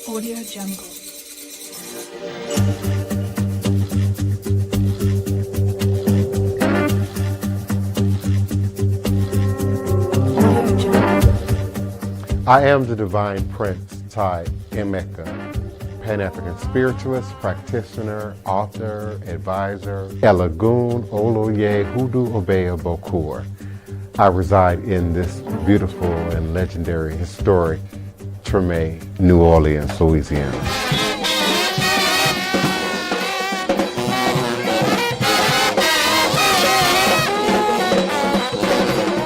Audio Jungle. I am the Divine Prince, Tai Emeka, Pan-African spiritualist, practitioner, author, advisor, Elagun Oloye Hoodoo Obeya Bokur. I reside in this beautiful and legendary historic Treme, New Orleans, Louisiana.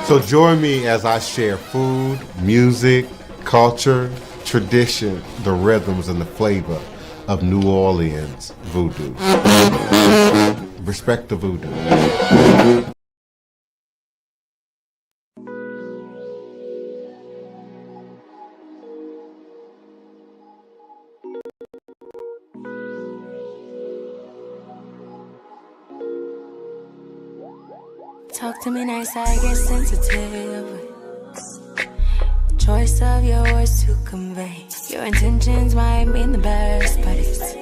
So join me as I share food, music, culture, tradition, the rhythms and the flavor of New Orleans voodoo. Respect the voodoo. Talk to me nice, I get sensitive. Choice of your words to convey. Your intentions might mean the best, but it's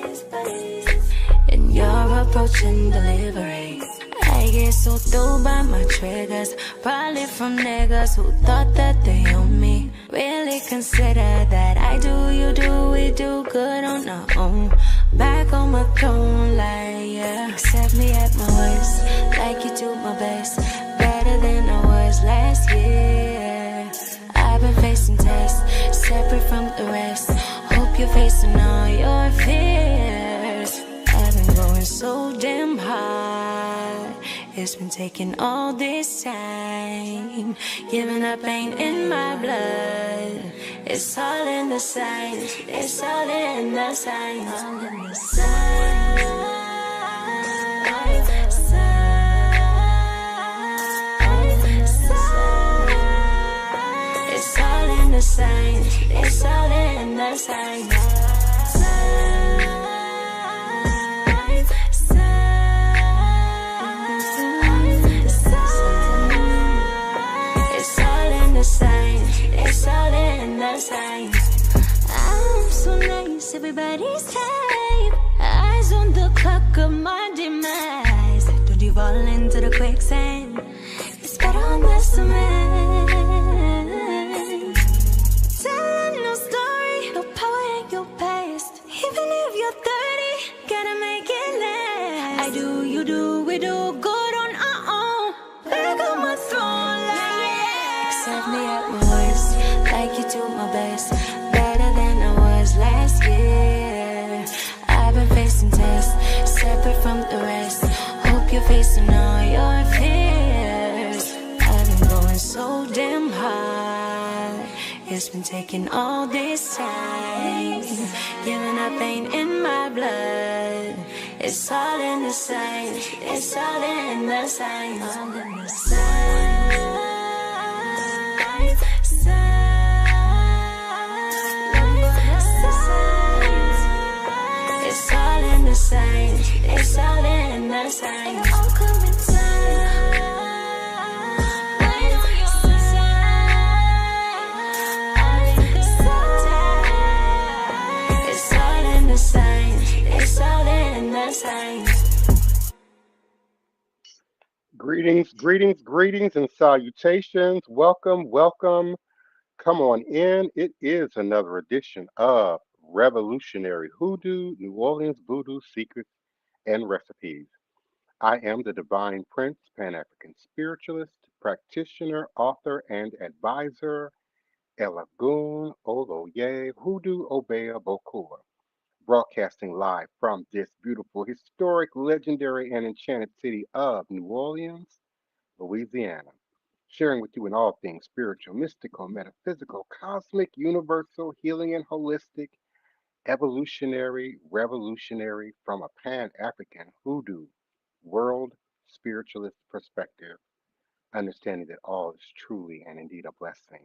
in your approach and delivery. I get so through by my triggers, probably from niggas who thought that they own me. Really consider that I do, you do, we do good on our own. Back on my throne, like yeah. Accept me at my worst, like you do my best. Better than I was last year. I've been facing tests, separate from the rest. Hope you're facing all your fears. I've been going so damn hard. It's been taking all this time. Giving up ain't in my blood. It's all in the signs. It's all in the signs. All in the signs. It's all in the signs. It's all in the signs. It's all in the signs. I'm so nice, everybody's type. Eyes on the clock of my demise. Don't you fall into the quicksand. It's better on the cement. Telling no story, no power in your past. Even if you're 30, gotta make it last. I do, you do, we do good on our own. Back on my throne, like yeah. Accept me at my worst, like you do my best. Better than I was last year. I've been facing tests, separate from the rest. Hope you're facing all your fears. I've been going so damn hard. It's been taking all this time. Giving up ain't in my blood. It's all in the signs. It's all in the signs. All in the signs. It's all in the signs. It's all in the signs. All coming It's all in the signs. It's all in the signs. Greetings, greetings, greetings, and salutations. Welcome, welcome. Come on in. It is another edition of Revolutionary Hoodoo, New Orleans Voodoo Secrets and Recipes. I am the Divine Prince, Pan-African spiritualist, practitioner, author, and advisor, Elagun Oloye Hoodoo Obeya Bokur, broadcasting live from this beautiful, historic, legendary, and enchanted city of New Orleans, Louisiana, sharing with you in all things spiritual, mystical, metaphysical, cosmic, universal, healing, and holistic, evolutionary, revolutionary from a Pan-African hoodoo world spiritualist perspective, understanding that all is truly and indeed a blessing.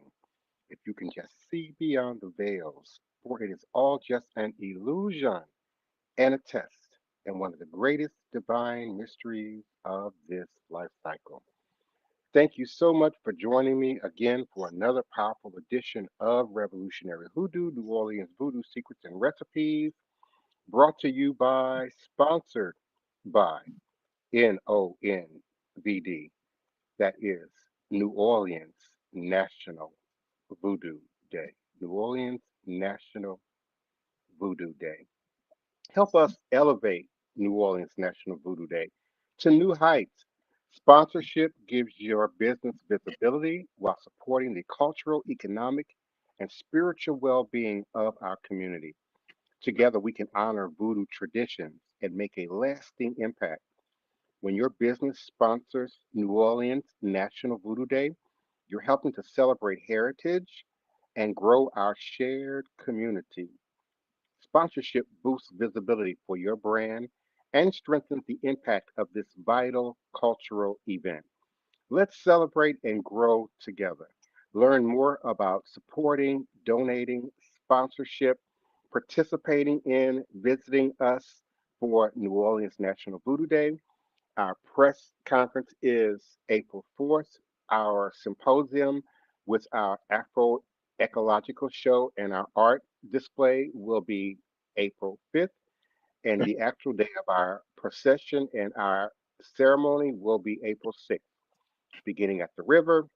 If you can just see beyond the veils, for it is all just an illusion and a test, and one of the greatest divine mysteries of this life cycle. Thank you so much for joining me again for another powerful edition of Revolutionary Hoodoo, New Orleans Voodoo Secrets and Recipes, brought to you by, sponsored by NONVD. That is New Orleans National Voodoo Day. New Orleans National Voodoo Day. Help us elevate New Orleans National Voodoo Day to new heights. Sponsorship gives your business visibility while supporting the cultural, economic, and spiritual well being of our community. Together, we can honor voodoo traditions and make a lasting impact. When your business sponsors New Orleans National Voodoo Day, you're helping to celebrate heritage and grow our shared community. Sponsorship boosts visibility for your brand and strengthens the impact of this vital cultural event. Let's celebrate and grow together. Learn more about supporting, donating, sponsorship, participating in, visiting us for New Orleans National Voodoo Day. Our press conference is April 4th. Our symposium with our Afro ecological show and our art display will be April 5th. And the actual day of our procession and our ceremony will be April 6th, beginning at the river,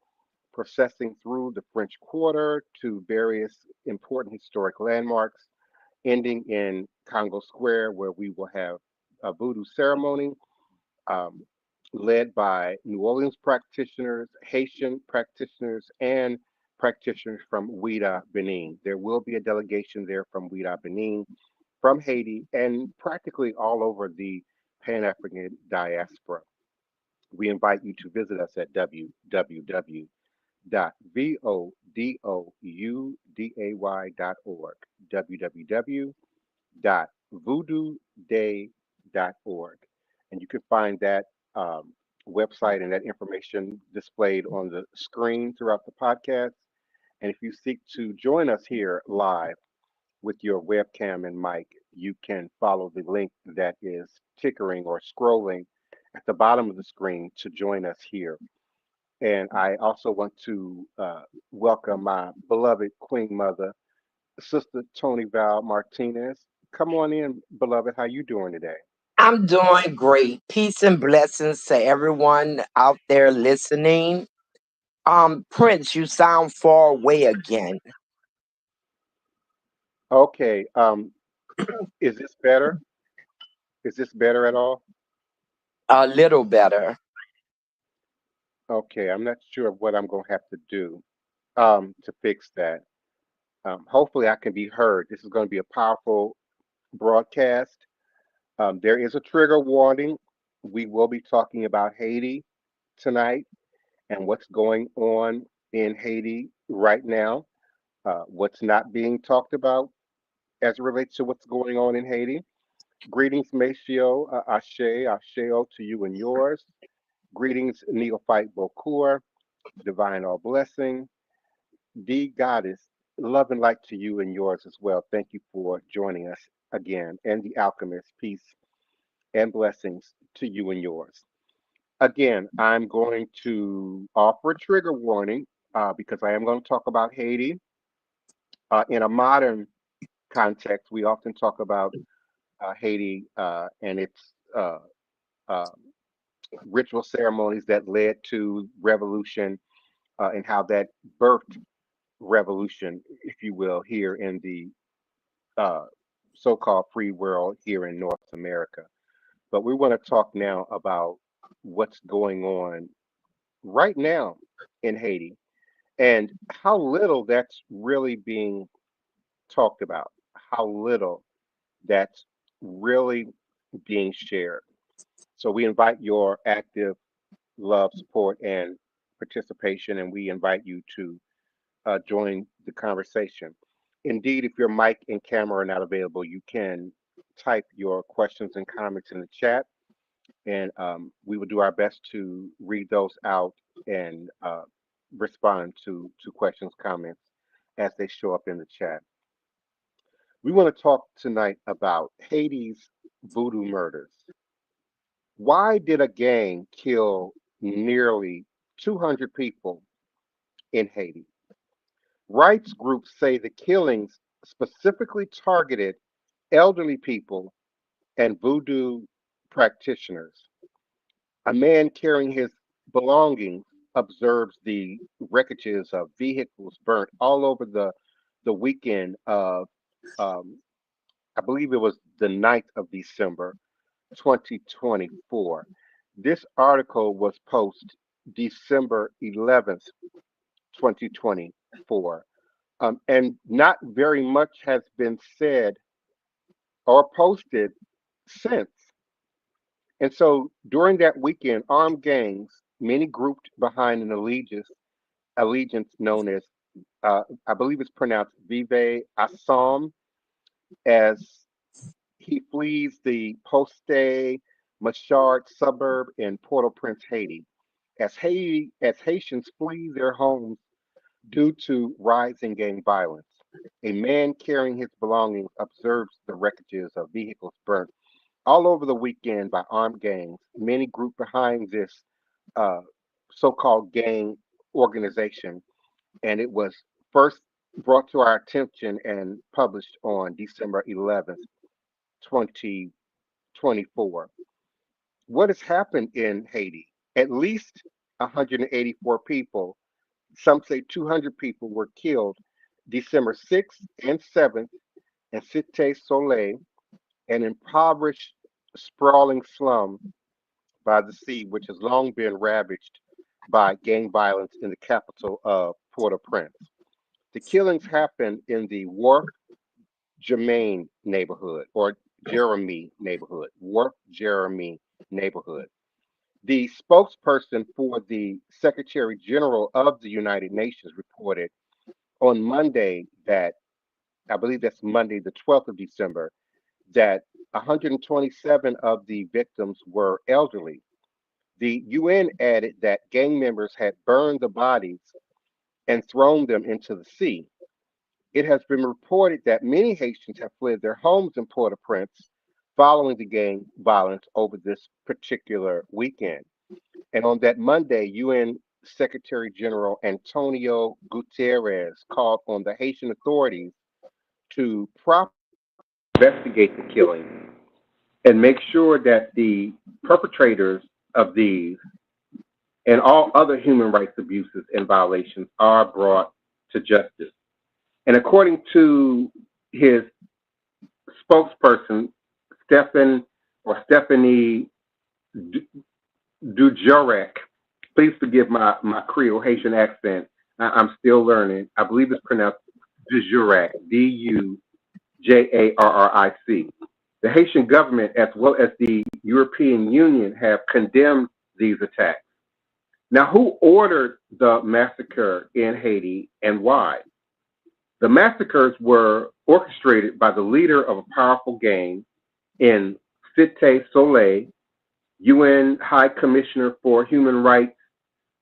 processing through the French Quarter to various important historic landmarks, ending in Congo Square, where we will have a voodoo ceremony um, led by New Orleans practitioners, Haitian practitioners, and practitioners from Ouida, Benin. There will be a delegation there from Ouida, Benin, from Haiti, and practically all over the Pan African diaspora. We invite you to visit us at www.vodouday.org, www.voodooday.org. And you can find that um, website and that information displayed on the screen throughout the podcast. And if you seek to join us here live with your webcam and mic, you can follow the link that is tickering or scrolling at the bottom of the screen to join us here. And I also want to welcome my beloved Queen Mother, Sister Tony Val Martinez. Come on in, beloved. How you doing today? I'm doing great. Peace and blessings to everyone out there listening. Prince, you sound far away again. Okay. Is this better? Is this better at all? A little better. Okay. I'm not sure what I'm going to have to do to fix that. Hopefully, I can be heard. This is going to be a powerful broadcast. There is a trigger warning. We will be talking about Haiti tonight and what's going on in Haiti right now, what's not being talked about as it relates to what's going on in Haiti. Greetings, Maceo, Asé, Asé O to you and yours. Greetings, Neophyte Bokur, Divine All Blessing, the Goddess, love and light to you and yours as well. Thank you for joining us again. And the Alchemist, peace and blessings to you and yours. Again, I'm going to offer a trigger warning because I am going to talk about Haiti. In a modern context, we often talk about Haiti and its uh, ritual ceremonies that led to revolution and how that birthed revolution, if you will, here in the uh, so-called free world here in North America. But we want to talk now about what's going on right now in Haiti and how little that's really being talked about, how little that's really being shared. So we invite your active love, support, and participation, and we invite you to join the conversation. Indeed, if your mic and camera are not available, you can type your questions and comments in the chat, and we will do our best to read those out and respond to questions, comments as they show up in the chat. We want to talk tonight about Haiti's voodoo murders. Why did a gang kill nearly 200 people in Haiti. Rights groups say the killings specifically targeted elderly people and voodoo practitioners. A man carrying his belongings observes the wreckages of vehicles burnt all over the weekend of, um, I believe it was the 9th of December, 2024. This article was posted December 11th, 2024. And not very much has been said or posted since. And so during that weekend, armed gangs, many grouped behind an allegiance known as, I believe it's pronounced Vive Assam, as he flees the Poste Machard suburb in Port-au-Prince, Haiti. As Haitians flee their homes due to rising gang violence, a man carrying his belongings observes the wreckages of vehicles burnt all over the weekend by armed gangs, many grouped behind this uh, so called gang organization. And it was first brought to our attention and published on December 11th, 2024. What has happened in Haiti? At least 184 people, some say 200 people, were killed December 6th and 7th in Cité Soleil, an impoverished, sprawling slum by the sea, which has long been ravaged by gang violence in the capital of Port-au-Prince. The killings happened in the Wharf Germain neighborhood or Jeremy neighborhood, Wharf Jeremy neighborhood. The spokesperson for the Secretary General of the United Nations reported on Monday that, I believe that's Monday, the 12th of December, that 127 of the victims were elderly. The UN added that gang members had burned the bodies and thrown them into the sea. It has been reported that many Haitians have fled their homes in Port au Prince following the gang violence over this particular weekend. And on that Monday, UN Secretary General Antonio Guterres called on the Haitian authorities to properly investigate the killing and make sure that the perpetrators of these and all other human rights abuses and violations are brought to justice. And according to his spokesperson, Stephanie Dujurek, please forgive my Creole Haitian accent. I'm still learning. I believe it's pronounced Dujurek, Dujarric. The Haitian government, as well as the European Union, have condemned these attacks. Now, who ordered the massacre in Haiti and why? The massacres were orchestrated by the leader of a powerful gang in Cité Soleil. UN High Commissioner for Human Rights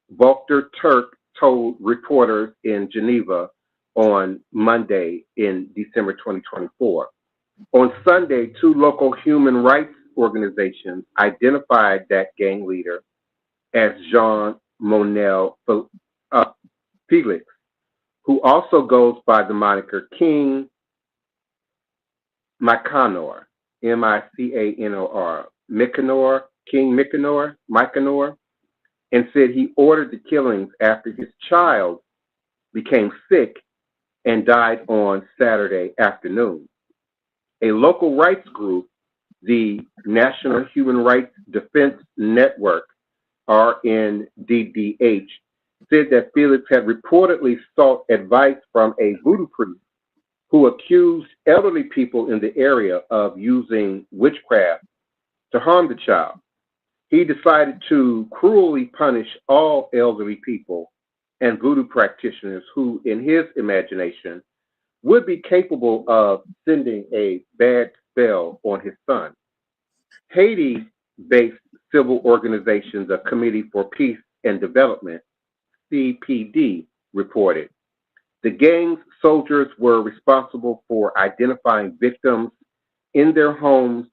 Volker Turk told reporters in Geneva on Monday in December 2024. On Sunday, two local human rights organizations identified that gang leader as Jean Monel Felix, who also goes by the moniker King Mykanor, Micanor, Mykanor, King Mykanor, and said he ordered the killings after his child became sick and died on Saturday afternoon. A local rights group, the National Human Rights Defense Network, RNDDH, said that Felix had reportedly sought advice from a voodoo priest who accused elderly people in the area of using witchcraft to harm the child. He decided to cruelly punish all elderly people and voodoo practitioners who, in his imagination, would be capable of sending a bad spell on his son. Haiti-based civil organization, the Committee for Peace and Development, CPD, reported the gang's soldiers were responsible for identifying victims in their homes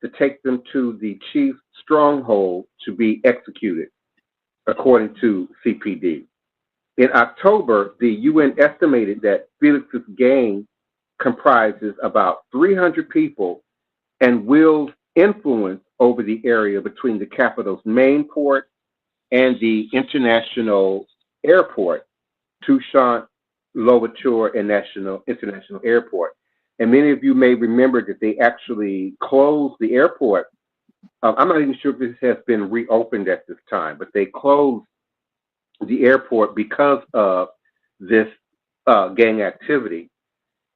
to take them to the chief's stronghold to be executed. according to CPD. In October, the UN estimated that Felix's gang comprises about 300 people and wields influence over the area between the capital's main port and the international airport, Toussaint Louverture International Airport. And many of you may remember that they actually closed the airport. I'm not even sure if this has been reopened at this time, but they closed the airport because of this gang activity.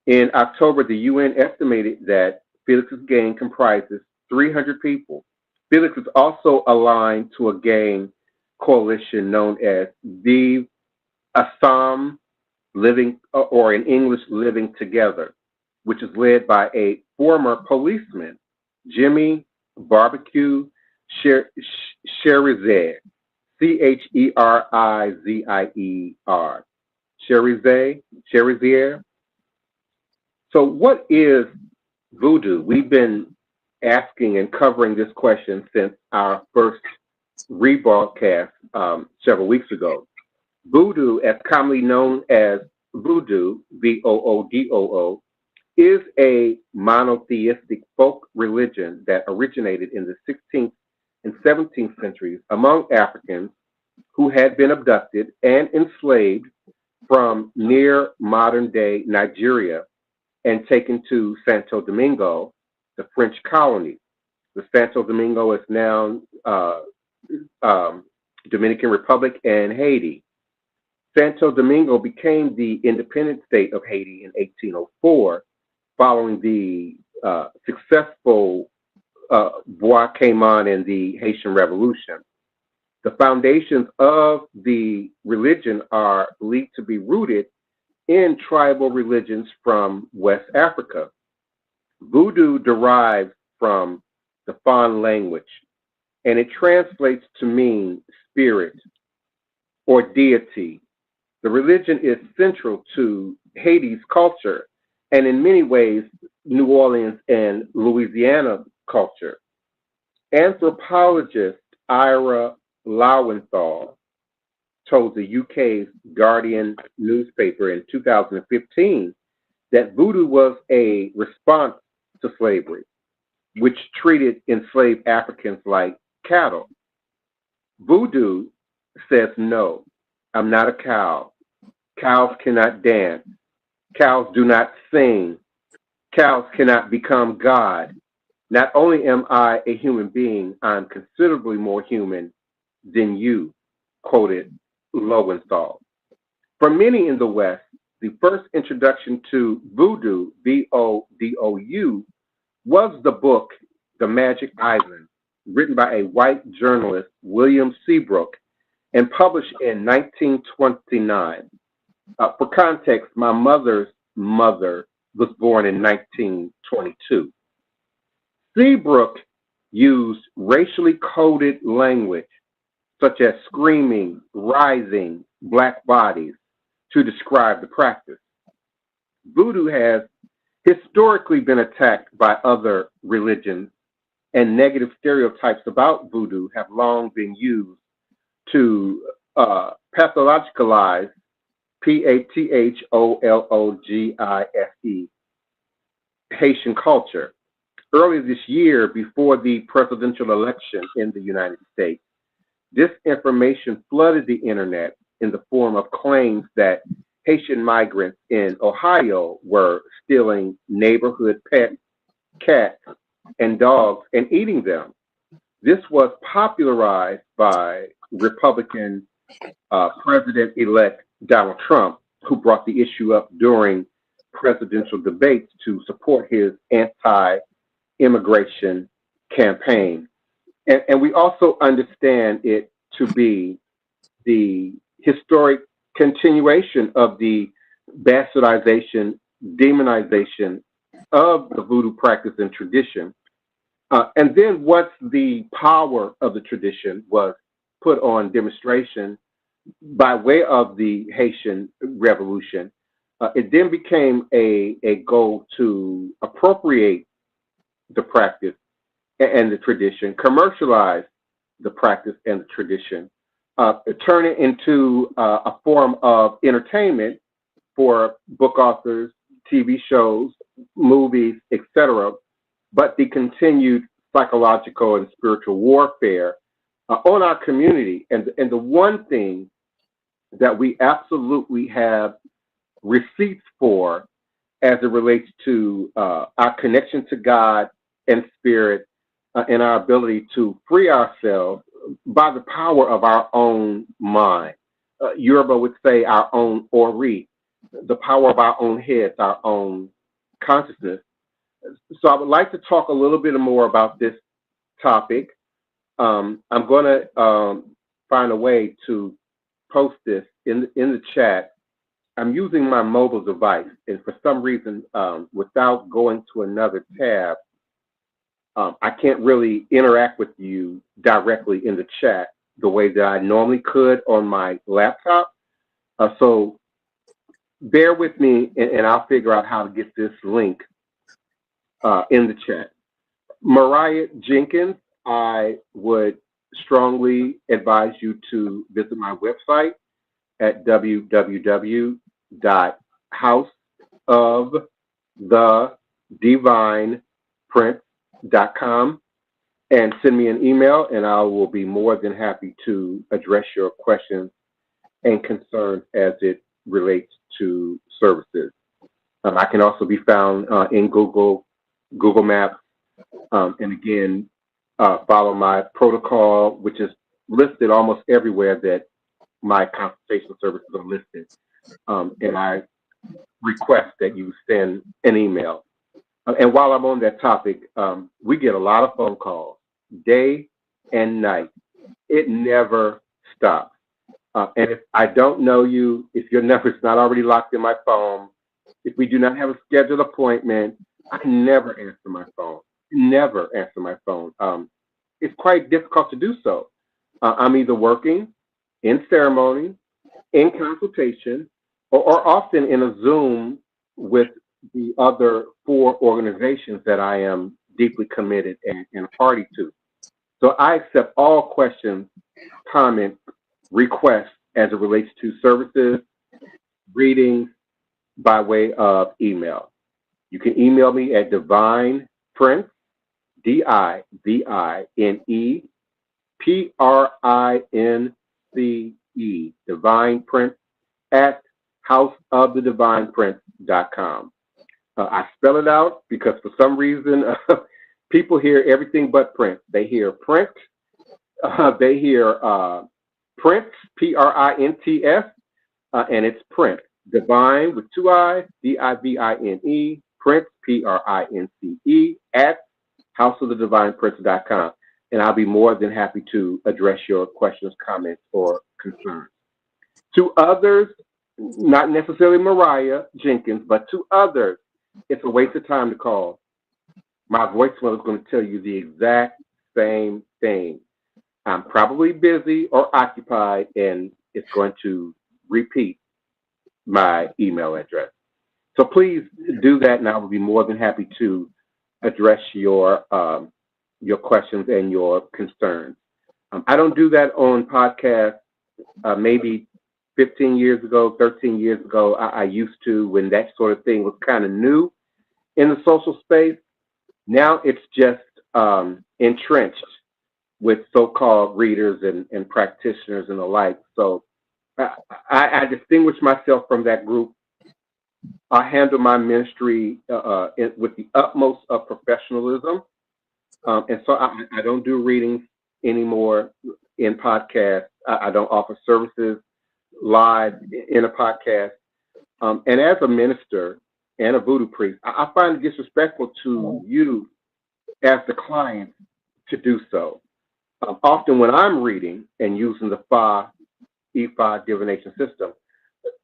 In October, the UN estimated that Felix's gang comprises 300 people. Felix is also aligned to a gang coalition known as the Assam Living, or in English, Living Together, which is led by a former policeman, Jimmy Barbecue Cherizier, Cherizier. Cherizier. So what is voodoo? We've been asking and covering this question since our first rebroadcast several weeks ago. Voodoo, as commonly known as Voodoo, Voodoo, is a monotheistic folk religion that originated in the 16th and 17th centuries among Africans who had been abducted and enslaved from near modern-day Nigeria and taken to Santo Domingo, the French colony. The Santo Domingo is now Dominican Republic and Haiti. Santo Domingo became the independent state of Haiti in 1804, following the successful Bois Cayman and the Haitian Revolution. The foundations of the religion are believed to be rooted in tribal religions from West Africa. Voodoo derives from the Fon language, and it translates to mean spirit or deity. The religion is central to Haiti's culture, and in many ways, New Orleans and Louisiana culture. Anthropologist Ira Lowenthal told the UK's Guardian newspaper in 2015 that voodoo was a response to slavery, which treated enslaved Africans like cattle. Voodoo says, no, I'm not a cow. Cows cannot dance. Cows do not sing. Cows cannot become God. Not only am I a human being, I'm considerably more human than you, quoted Lowenthal. For many in the West, the first introduction to voodoo, V-O-D-O-U, was the book The Magic Island, written by a white journalist, William Seabrook, and published in 1929. For context, my mother's mother was born in 1922. Seabrook used racially coded language, such as screaming, rising, black bodies, to describe the practice. Voodoo has historically been attacked by other religions, and negative stereotypes about voodoo have long been used to pathologicalize, Pathologise, Haitian culture. Earlier this year, before the presidential election in the United States, disinformation flooded the internet in the form of claims that Haitian migrants in Ohio were stealing neighborhood pet cats and dogs and eating them. This was popularized by Republican President-elect Donald Trump, who brought the issue up during presidential debates to support his anti-immigration campaign. And we also understand it to be the historic continuation of the bastardization, demonization of the voodoo practice and tradition. And then once the power of the tradition was put on demonstration by way of the Haitian Revolution, it then became a goal to appropriate the practice and the tradition, commercialize the practice and the tradition, turn it into a form of entertainment for book authors, TV shows, movies, etc., but the continued psychological and spiritual warfare on our community. And the one thing that we absolutely have receipts for as it relates to our connection to God and spirit and our ability to free ourselves by the power of our own mind. Yoruba would say our own ori, the power of our own heads, our own consciousness. So I would like to talk a little bit more about this topic. I'm going to find a way to post this in the chat. I'm using my mobile device, and for some reason, without going to another tab, I can't really interact with you directly in the chat the way that I normally could on my laptop. So bear with me, and I'll figure out how to get this link in the chat. Mariah Jenkins, I would strongly advise you to visit my website at www.houseofthedivineprint.com and send me an email, and I will be more than happy to address your questions and concerns as it relates to services. I can also be found in Google Maps, and again, follow my protocol, which is listed almost everywhere that my consultation services are listed. And I request that you send an email. And while I'm on that topic, we get a lot of phone calls, day and night. It never stops. And if I don't know you, if your number is not already locked in my phone, if we do not have a scheduled appointment, I can never answer my phone. Never answer my phone. It's quite difficult to do so. I'm either working, in ceremony, in consultation, or often in a Zoom with the other 4 organizations that I am deeply committed and a party to. So I accept all questions, comments, requests as it relates to services, readings by way of email. You can email me at divineprince, DIVINEPRINCE, divineprince at houseofthedivineprint.com. I spell it out because for some reason people hear everything but print. They hear print, they hear Prince, PRINTS, and it's print. Divine with 2 I's, DIVINE, Prince, PRINCE, at houseofthedivineprince.com. And I'll be more than happy to address your questions, comments, or concerns. To others, not necessarily Mariah Jenkins, but to others, it's a waste of time to call. My voicemail is going to tell you the exact same thing. I'm probably busy or occupied, and it's going to repeat my email address. So please do that, and I will be more than happy to address your questions and your concerns. I don't do that on podcasts. Maybe 15 years ago, 13 years ago, I used to, when that sort of thing was kind of new in the social space. Now it's just entrenched with so-called readers and practitioners and the like. So I distinguish myself from that group. I handle my ministry with the utmost of professionalism. And so I don't do readings anymore in podcasts. I don't offer services live in a podcast. And as a minister and a voodoo priest, I find it disrespectful to you as the client to do so. Often when I'm reading and using the E5 divination system,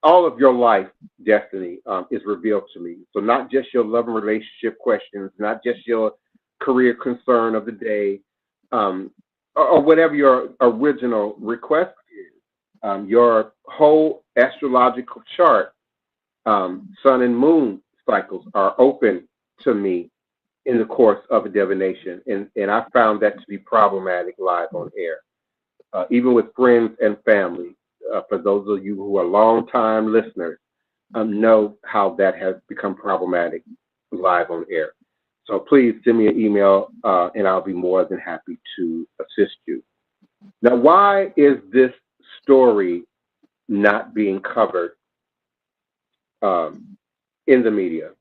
all of your life destiny is revealed to me. So not just your love and relationship questions, not just your career concern of the day, or whatever your original request is. Your whole astrological chart, sun and moon cycles are open to me in the course of a divination. And I found that to be problematic live on air. even with friends and family. For those of you who are long-time listeners, know how that has become problematic live on air. So please send me an email, and I'll be more than happy to assist you. Now, why is this story not being covered in the media?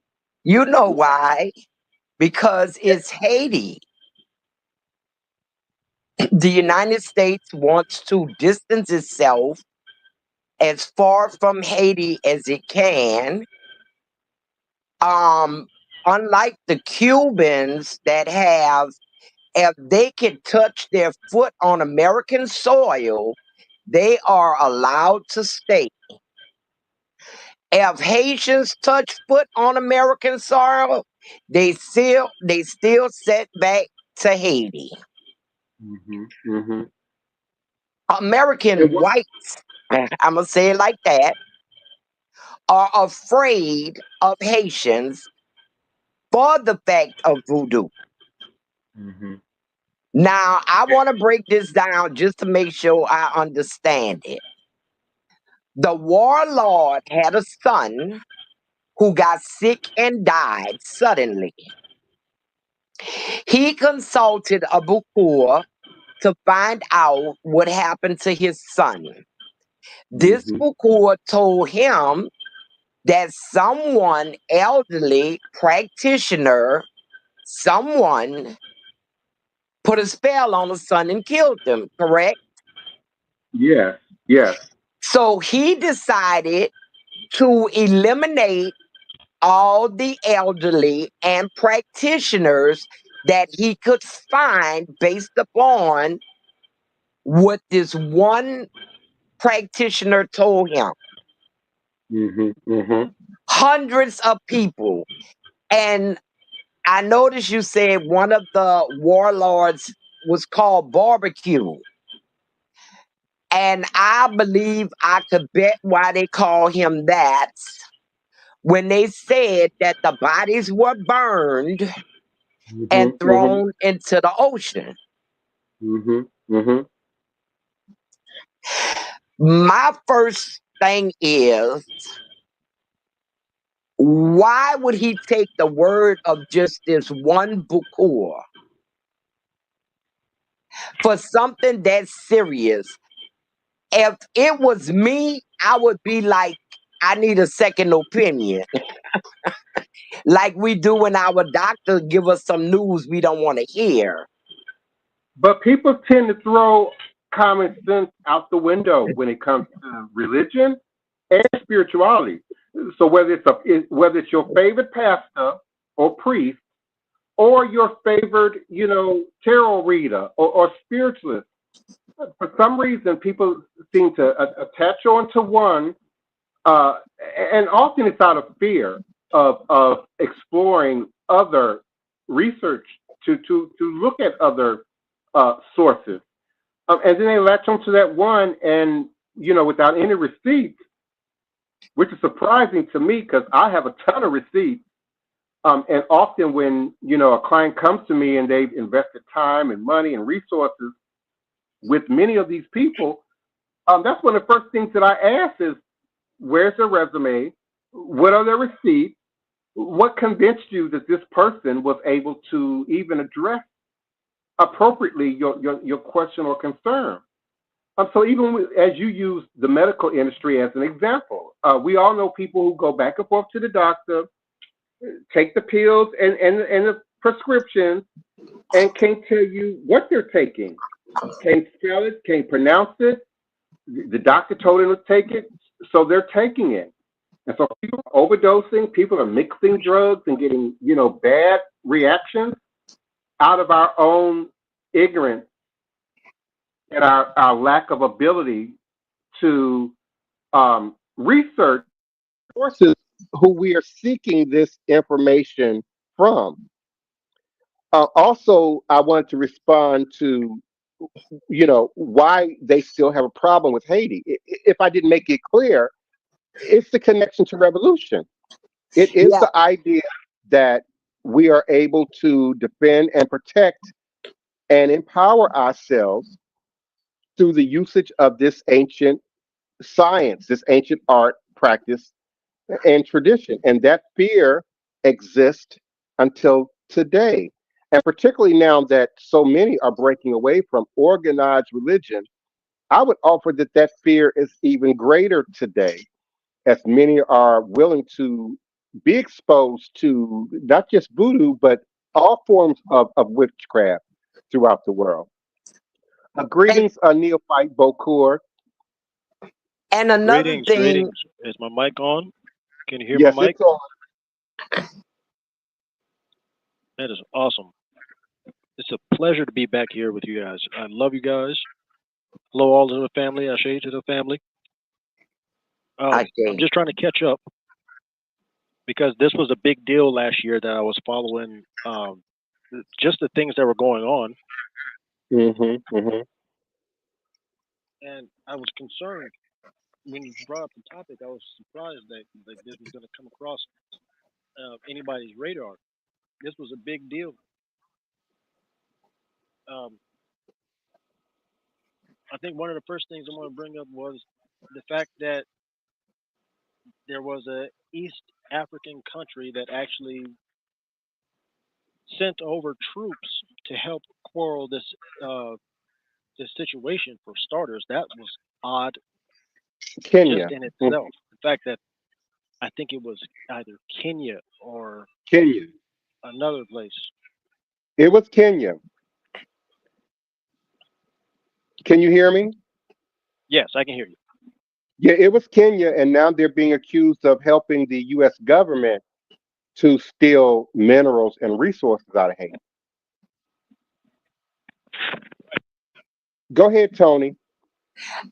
You know why? Because it's Haiti. The United States wants to distance itself as far from Haiti as it can. Um, Unlike the Cubans that have, if they can touch their foot on American soil, they are allowed to stay. If Haitians touch foot on American soil, they still set back to Haiti. Hmm. Hmm. And American what? whites, I'm gonna say it like that, are afraid of Haitians for the fact of voodoo. Hmm. Now, I want to break this down just to make sure I understand it. The warlord had a son who got sick and died suddenly. He consulted a Bukur to find out what happened to his son. This Hmm. Bukur told him that someone elderly practitioner, someone put a spell on the son and killed him, correct? Yes. Yes. So he decided to eliminate all the elderly and practitioners that he could find based upon what this one practitioner told him. Hmm. Hmm. Hundreds of people. And I noticed you said one of the warlords was called Barbecue. And I believe I could bet why they call him that when they said that the bodies were burned Hmm. and Hmm. thrown into the ocean. Hmm. Hmm. My first thing is, why would he take the word of just this one bukur for something that serious? If it was me, I would be like, I need a second opinion. Like we do when our doctor give us some news we don't want to hear. But people tend to throw common sense out the window when it comes to religion and spirituality. So whether it's your favorite pastor or priest or your favorite, tarot reader or spiritualist, for some reason people seem to attach on to one, uh, and often it's out of fear of exploring other research to look at other sources. And then they latch onto that one, and without any receipts, which is surprising to me because I have a ton of receipts. And often when a client comes to me and they've invested time and money and resources with many of these people, that's one of the first things that I ask is, where's their resume? What are their receipts? What convinced you that this person was able to even address appropriately your question or concern? So even as you use the medical industry as an example, we all know people who go back and forth to the doctor, take the pills and the prescriptions, and can't tell you what they're taking, can't spell it, can't pronounce it. The doctor told them to take it, so they're taking it. And so people are overdosing, people are mixing drugs and getting, bad reactions out of our own ignorance and our lack of ability to research sources who we are seeking this information from. Also, I wanted to respond to, why they still have a problem with Haiti. If I didn't make it clear, it's the connection to revolution. It is Yeah, the idea that we are able to defend and protect and empower ourselves through the usage of this ancient science, this ancient art, practice, and tradition. And that fear exists until today. And particularly now that so many are breaking away from organized religion, I would offer that that fear is even greater today, as many are willing to be exposed to not just voodoo, but all forms of witchcraft throughout the world. And, Greetings, Neophyte Bokur. and another Greetings, thing, greetings. Is my mic on? Can you hear my Yes, mic? it's on. That is awesome. It's a pleasure to be back here with you guys. I love you guys. Hello, all to the family. Asé to the family. I I'm say, just trying to catch up because this was a big deal last year that I was following just the things that were going on. Hmm. And I was concerned when you brought up the topic. I was surprised that this was going to come across anybody's radar. This was a big deal. Um, I think one of the first things I want to bring up was the fact that there was a East African country that actually sent over troops to help quell uh, this situation. For starters, that was odd just Kenya. in Mhm. itself. The fact that I think it was either Kenya or Kenya. another place. It was Kenya. Can you hear me? Yes, I can hear you. Yeah, it was Kenya, and now they're being accused of helping the U.S. government to steal minerals and resources out of Haiti. Go ahead, Tony.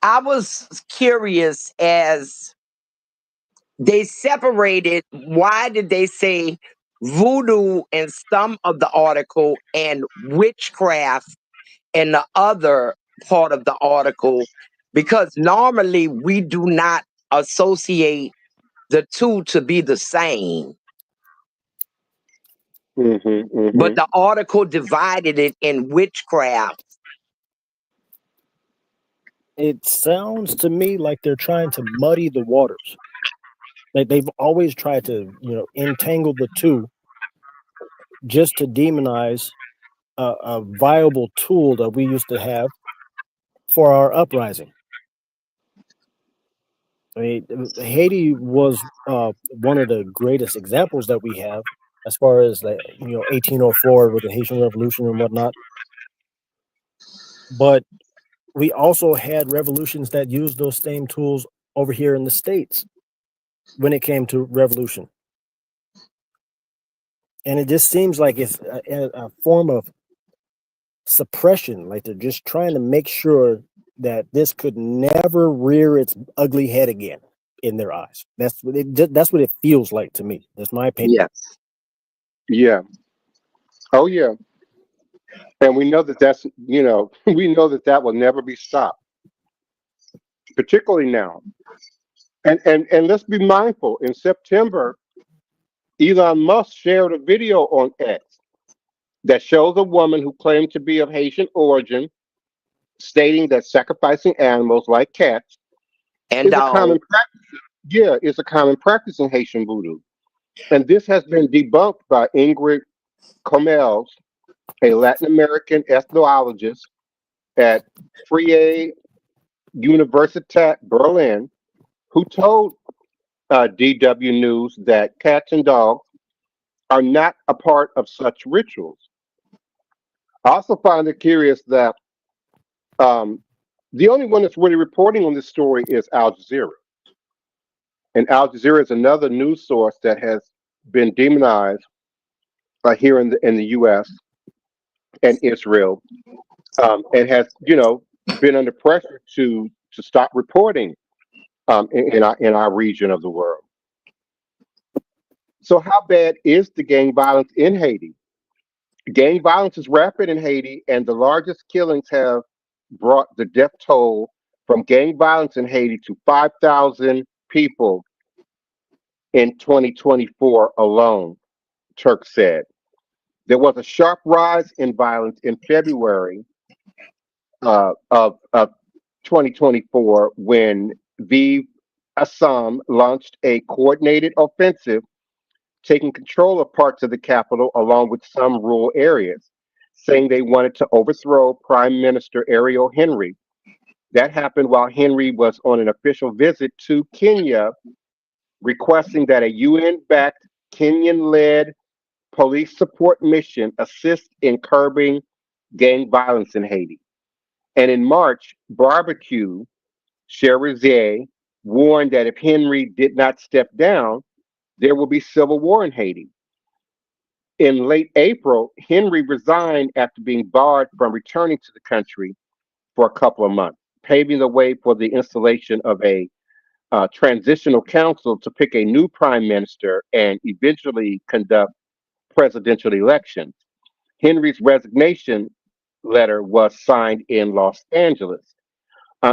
I was curious as they separated. Why did they say voodoo in some of the article and witchcraft in the other part of the article? Because normally we do not associate the two to be the same. Hmm. But Hmm. the article divided it in witchcraft. It sounds to me like they're trying to muddy the waters. They've always tried to, entangle the two just to demonize a viable tool that we used to have for our uprising. I mean, Haiti was one of the greatest examples that we have as far as 1804 with the Haitian Revolution and whatnot. But we also had revolutions that used those same tools over here in the States when it came to revolution. And it just seems like it's a form of suppression, like they're just trying to make sure that this could never rear its ugly head again in their eyes. That's what it feels like to me. That's my opinion. Yes. Yeah. Oh, yeah. And we know that we know that that will never be stopped, particularly now. And let's be mindful. In September, Elon Musk shared a video on X that shows a woman who claimed to be of Haitian origin, stating that sacrificing animals like cats And is a common dog. practice. Yeah, it's a common practice in Haitian voodoo. And this has been debunked by Ingrid Comels, a Latin American ethnologist at Freie Universität Berlin, who told DW News that cats and dogs are not a part of such rituals. I also find it curious that um, the only one that's really reporting on this story is Al Jazeera. And Al Jazeera is another news source that has been demonized here in the U.S. and Israel, and has been under pressure to stop reporting in our region of the world. So, how bad is the gang violence in Haiti? Gang violence is rapid in Haiti, and the largest killings have brought the death toll from gang violence in Haiti to 5,000 people in 2024 alone, Turk said. There was a sharp rise in violence in February of 2024 when Vive Assam launched a coordinated offensive, taking control of parts of the capital along with some rural areas, saying they wanted to overthrow Prime Minister Ariel Henry. That happened while Henry was on an official visit to Kenya, requesting that a UN backed, Kenyan led police support mission assist in curbing gang violence in Haiti. And in March, Barbecue Cherizier warned that if Henry did not step down, there will be civil war in Haiti. In late April, Henry resigned after being barred from returning to the country for a couple of months, paving the way for the installation of a transitional council to pick a new prime minister and eventually conduct presidential elections. Henry's resignation letter was signed in Los Angeles.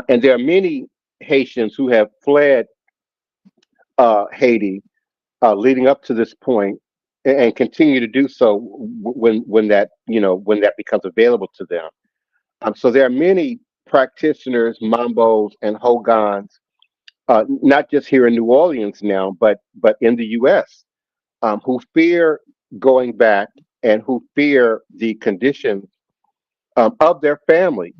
And there are many Haitians who have fled Haiti leading up to this point and continue to do so when that when that becomes available to them. So there are many practitioners, Mambos, and Hogans, not just here in New Orleans now, but in the U.S., who fear going back and who fear the conditions of their family.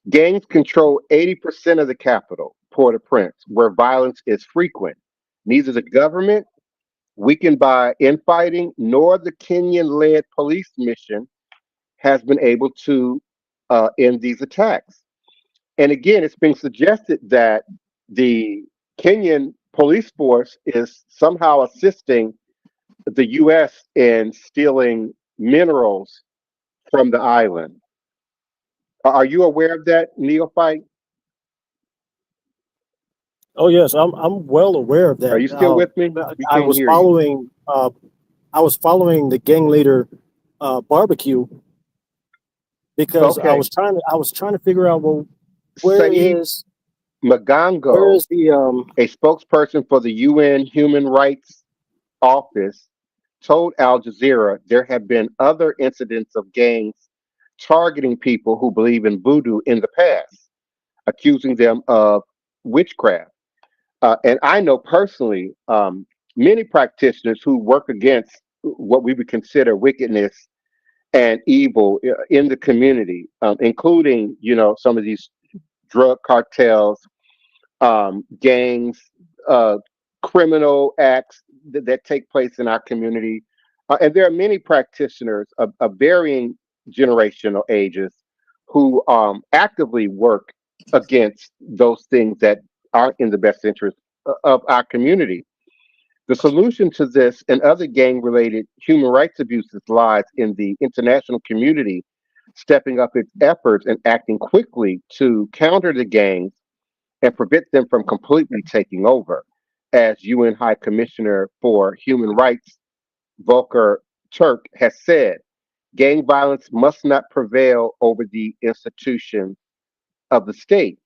Gangs control 80% of the capital, Port-au-Prince, where violence is frequent. Neither the government, weakened by infighting, nor the Kenyan-led police mission has been able to end these attacks. And again, it's being suggested that the Kenyan police force is somehow assisting the U.S. in stealing minerals from the island. Are you aware of that, neophyte? Oh yes, I'm well aware of Are that. you still with me? We I can't was hear you. following the gang leader barbecue because Okay. I was trying to figure out, well, where Saeed is where Magango, is the a spokesperson for the UN Human Rights Office, told Al Jazeera there have been other incidents of gangs targeting people who believe in voodoo in the past, accusing them of witchcraft. And I know personally many practitioners who work against what we would consider wickedness and evil in the community, including some of these drug cartels, gangs, uh, criminal acts that take place in our community. And there are many practitioners of varying generational ages who actively work against those things that aren't in the best interest of our community. The solution to this and other gang related human rights abuses lies in the international community stepping up its efforts and acting quickly to counter the gangs and prevent them from completely taking over. As UN High Commissioner for Human Rights Volker Turk has said, gang violence must not prevail over the institutions of the state.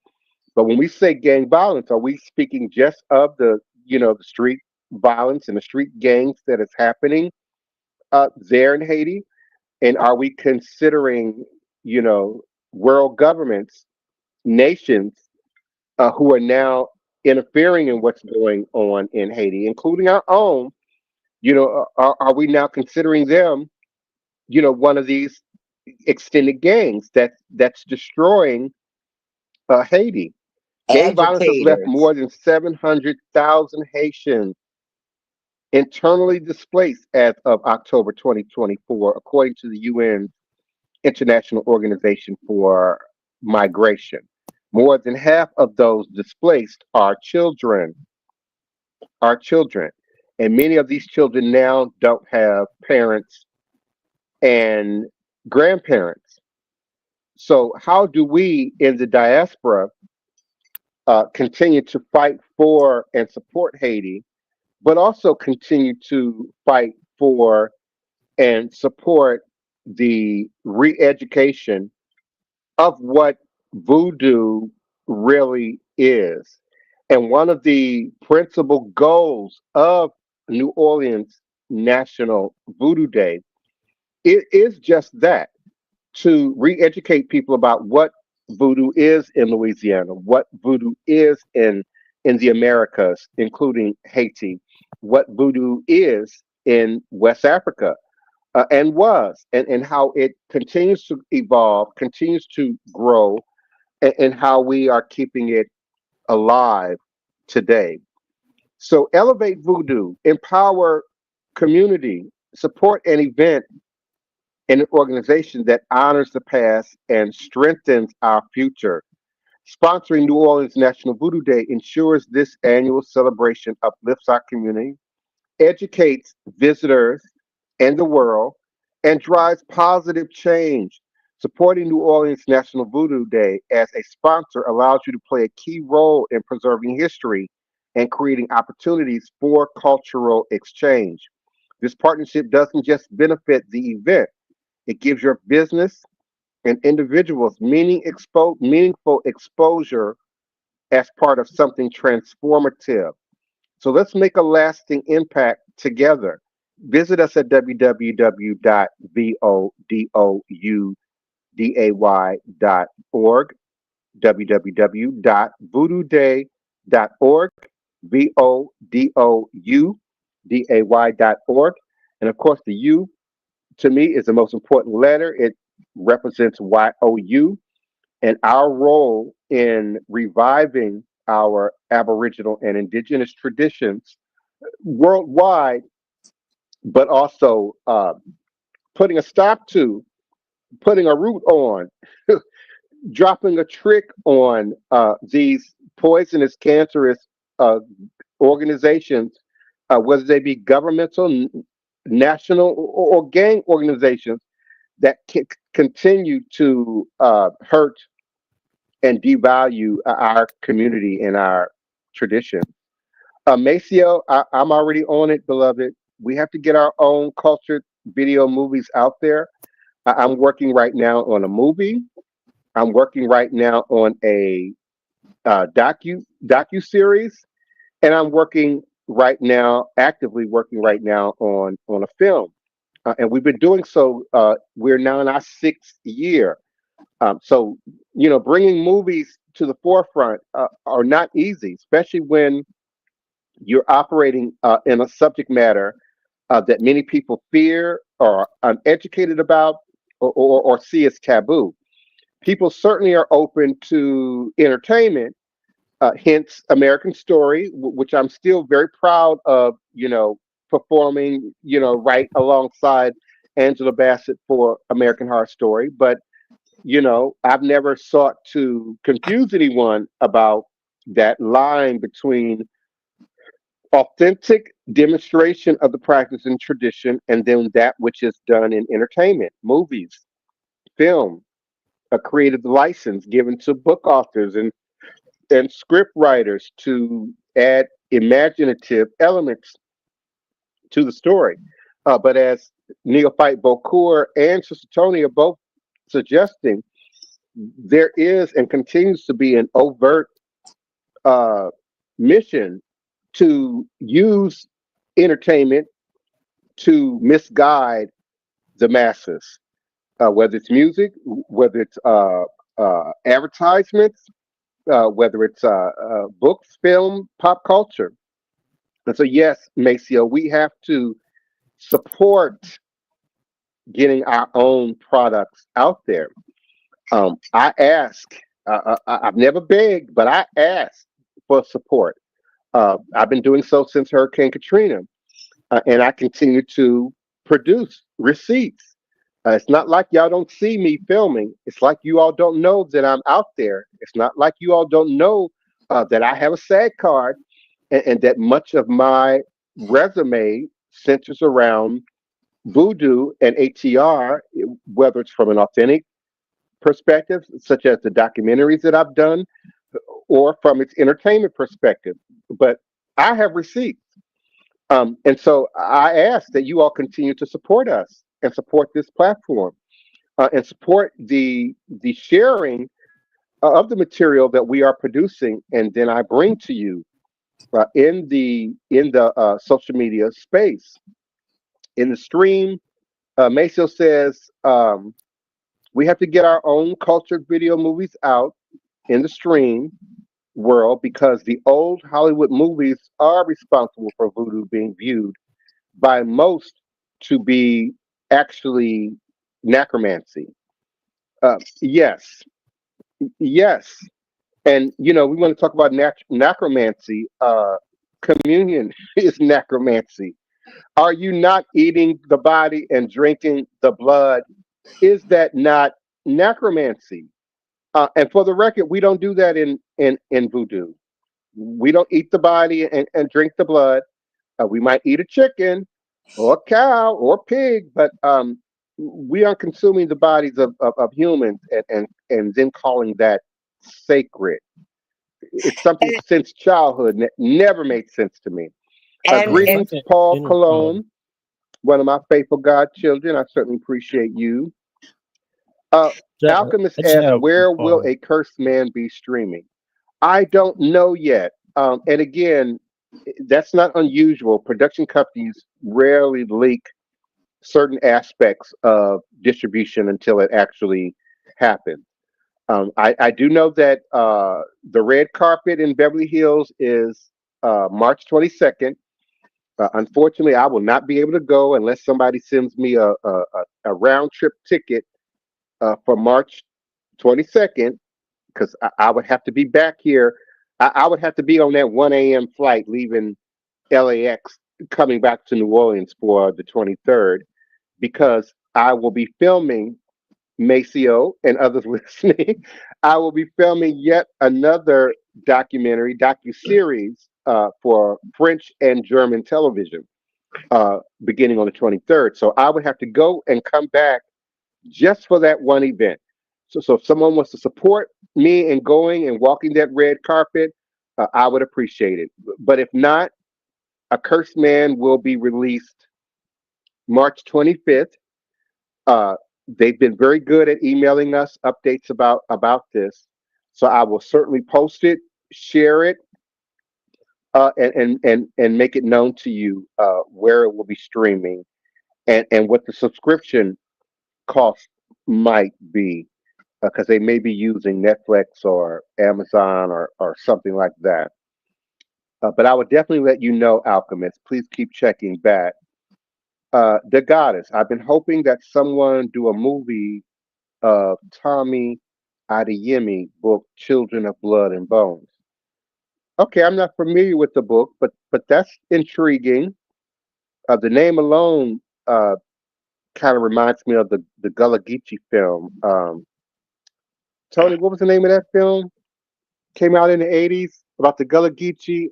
But when we say gang violence, are we speaking just of the street violence and the street gangs that is happening there in Haiti? And are we considering, you know, world governments, nations who are now interfering in what's going on in Haiti, including our own? Are we now considering them, one of these extended gangs that's destroying Haiti? Gang violence has left Agitators. more than 700,000 Haitians internally displaced as of October 2024, according to the UN International Organization for Migration. More than half of those displaced are children. And many of these children now don't have parents and grandparents. So, how do we in the diaspora continue to fight for and support Haiti, but also continue to fight for and support the re education of what voodoo really is? And one of the principal goals of New Orleans National Voodoo Day, it is just that, to re educate people about what voodoo is in Louisiana, what voodoo is in the Americas, including Haiti, what voodoo is in West Africa, and was, and how it continues to evolve, continues to grow, and how we are keeping it alive today. So elevate voodoo, empower community, support an event and an organization that honors the past and strengthens our future. Sponsoring New Orleans National Voodoo Day ensures this annual celebration uplifts our community, educates visitors and the world, and drives positive change. Supporting New Orleans National Voodoo Day as a sponsor allows you to play a key role in preserving history and creating opportunities for cultural exchange. This partnership doesn't just benefit the event, it gives your business and individuals meaningful exposure as part of something transformative. So let's make a lasting impact together. Visit us at www.voodooday.org, www.voodooday.org, VODOUDAY.org. And of course, the U to me is the most important letter. It represents YOU and our role in reviving our Aboriginal and Indigenous traditions worldwide, but also putting a stop to, putting a root on, dropping a trick on these poisonous, cancerous uh, organizations, whether they be governmental, national, or gang organizations that continue to hurt and devalue our community and our tradition. Maceo, I'm already on it, beloved. We have to get our own cultured video movies out there. I'm working right now on a movie. I'm working right now on a docu series, and I'm working right now, actively working right now on a film. And we've been doing so. We're now in our sixth year. So, bringing movies to the forefront are not easy, especially when you're operating in a subject matter that many people fear or are uneducated about or see as taboo. People certainly are open to entertainment, hence American Story, which I'm still very proud of, performing, right alongside Angela Bassett for American Horror Story. But I've never sought to confuse anyone about that line between authentic demonstration of the practice and tradition and then that which is done in entertainment, movies, film, a creative license given to book authors and script writers to add imaginative elements to the story. But as Neophyte Bokur and Sister Tony are both suggesting, there is and continues to be an overt uh, mission to use entertainment to misguide the masses, whether it's music, whether it's advertisements, whether it's books, film, pop culture. And so, yes, Maceo, we have to support getting our own products out there. I ask, I've never begged, but I ask for support. I've been doing so since Hurricane Katrina, and I continue to produce receipts. It's not like y'all don't see me filming. It's like you all don't know that I'm out there. It's not like you all don't know that I have a SAG card and that much of my resume centers around voodoo and ATR, whether it's from an authentic perspective, such as the documentaries that I've done, or from its entertainment perspective. But I have receipts. And so I ask that you all continue to support us and support this platform and support the sharing of the material that we are producing, and then I bring to you in the social media space in the stream. Maceo says We have to get our own cultured video movies out in the stream world because the old Hollywood movies are responsible for voodoo being viewed by most to be actually necromancy. Yes, yes. And, we want to talk about necromancy. Communion is necromancy. Are you not eating the body and drinking the blood? Is that not necromancy? And for the record, we don't do that in voodoo. We don't eat the body and drink the blood. We might eat a chicken or a cow or pig, but we are consuming the bodies of humans and then calling that sacred. It's something since childhood that never made sense to me. and If I Greetings, can Paul inter Cologne, one of my faithful godchildren. I certainly appreciate you. Uh, Alchemist I just asks, have where will a cursed man be streaming? I don't know yet. And again, that's not unusual. Production companies rarely leak certain aspects of distribution until it actually happens. I do know that the red carpet in Beverly Hills is March 22nd. Unfortunately, I will not be able to go unless somebody sends me a round trip ticket for March 22nd because I would have to be back here. I would have to be on that 1 a.m. flight leaving LAX coming back to New Orleans for the 23rd because I will be filming Maceo and others listening. I will be filming yet another docu-series for French and German television beginning on the 23rd. So I would have to go and come back just for that one event. So if someone wants to support me in going and walking that red carpet, I would appreciate it. But if not, A Cursed Man will be released March 25th. Uh, they've been very good at emailing us updates about this, so I will certainly post it, share it, and make it known to you where it will be streaming and what the subscription cost might be because they may be using Netflix or Amazon or something like that. But I would definitely let you know, Alchemist. Please keep checking back. The Goddess. I've been hoping that someone do a movie of Tommy Adeyemi book Children of Blood and Bones. Okay, I'm not familiar with the book, but that's intriguing. The name alone kind of reminds me of the Gullah Geechee film. Tony, what was the name of that film? Came out in the '80s about the Gullah Geechee.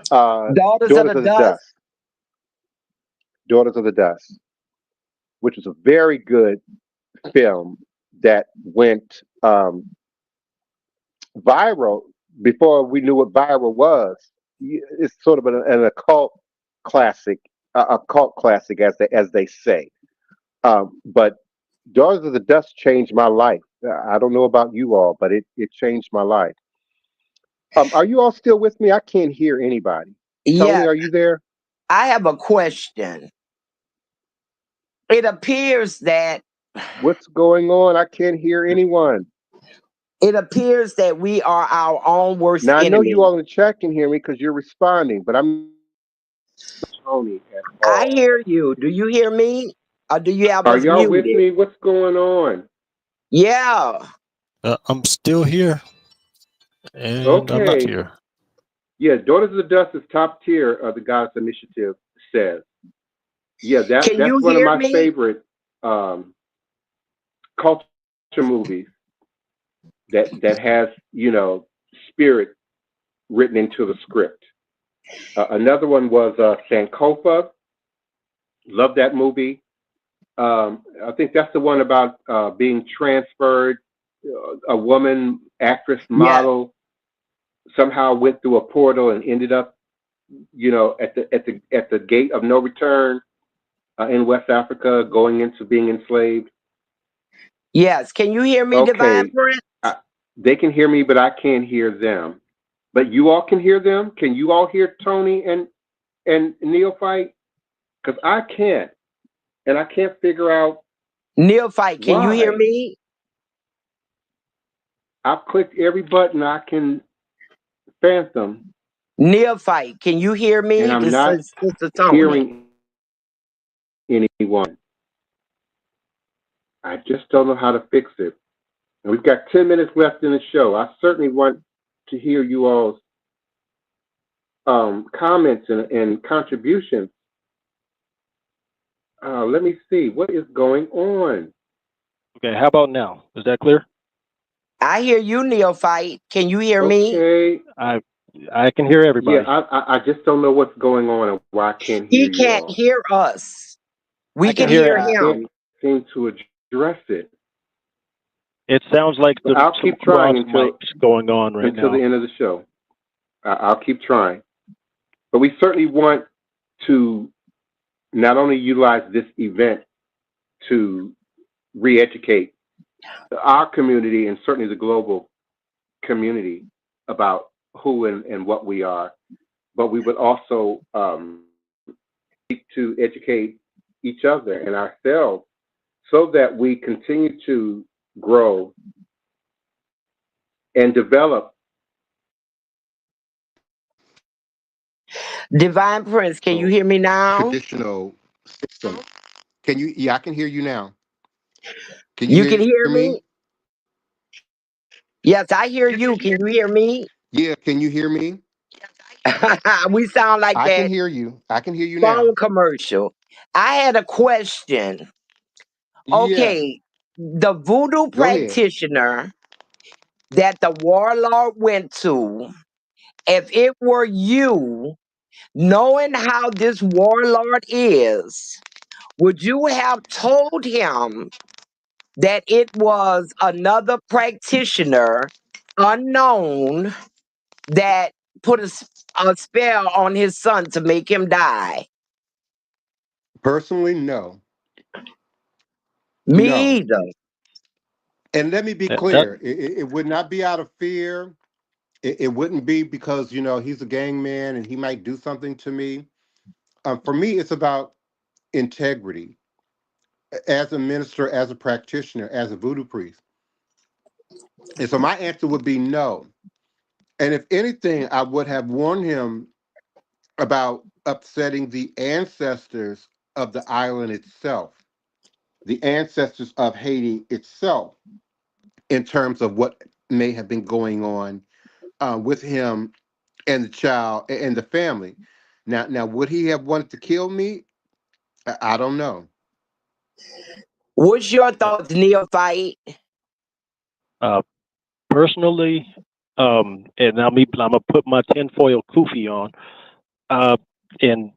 Daughters of the Daughters of the Dust. Dust. Daughters of the Dust, which was a very good film that went viral before we knew what viral was. It's sort of an occult classic, a cult classic, as they say. But Daughters of the Dust changed my life. I don't know about you all, but it changed my life. Are you all still with me? I can't hear anybody. Tony, Yeah, are you there? I have a question. It appears that What's going on? I can't hear anyone. we are our own worst Now I know you enemy. all in the chat can hear me because you're responding, but I'm not Tony at I all. hear you. Do you hear me? Or do you have Are us y'all with muted? me? What's going on? Yeah. I'm still here, and I'm not Okay. here. Yeah, Daughters of the Dust is top tier of the Goddess Initiative says. Yeah, Can that's you one of hear my me? favorite culture movies that has, spirit written into the script. Another one was Sankofa. Love that movie. I think that's the one about being transferred. A woman, actress, Yes. model, somehow went through a portal and ended up, at the gate of no return in West Africa, going into being enslaved. Yes. Can you hear me, Divine Okay, Prince? they can hear me, but I can't hear them. But you all can hear them. Can you all hear Tony and Neophyte? Because I can't, and I can't figure out Neophyte, can you hear why. me? I've clicked every button I can fathom, Neophyte, can you hear and me? I'm This not is Sister Tony. hearing anyone. I just don't know how to fix it. And we've got 10 minutes left in the show. I certainly want to hear you all's comments and contributions. Let me see. What is going on? Okay, how about now? Is that clear? I hear you, Neophyte. Can you hear me? Okay. I can hear everybody. Yeah, I just don't know what's going on and why I can't hear He you can't all. hear us. We I can can hear hear it. I him. can't seem to address it. It sounds like But there's I'll some keep trying cross mics going on right until now. the end of the show. I'll keep trying. But we certainly want to not only utilize this event to re-educate our community and certainly the global community about who and what we are, but we would also seek to educate each other and ourselves so that we continue to grow and develop. Divine Prince, can you hear me now? Traditional system. Can you? Yeah, I can hear you now. Can you You can hear hear me? me? Yes, I hear you. Can you hear me? Yeah, can you hear me? We sound like I can that hear you. I can hear you now. phone commercial. I had a question. Yeah, Okay, the voodoo go ahead. practitioner that the warlord went to, if it were you, knowing how this warlord is, would you have told him that it was another practitioner, unknown, that put a spell on his son to make him die? Personally, no. Me No. either. And let me be That clear, it would not be out of fear. It wouldn't be because, he's a gang man and he might do something to me. For me, it's about integrity. As a minister, as a practitioner, as a voodoo priest. And so my answer would be no. And if anything, I would have warned him about upsetting the ancestors of the island itself, the ancestors of Haiti itself, in terms of what may have been going on with him and the child and the family. Now, would he have wanted to kill me? I don't know. What's your thoughts, Neophyte? uh, personally, and I'm gonna put my tinfoil kufi on, and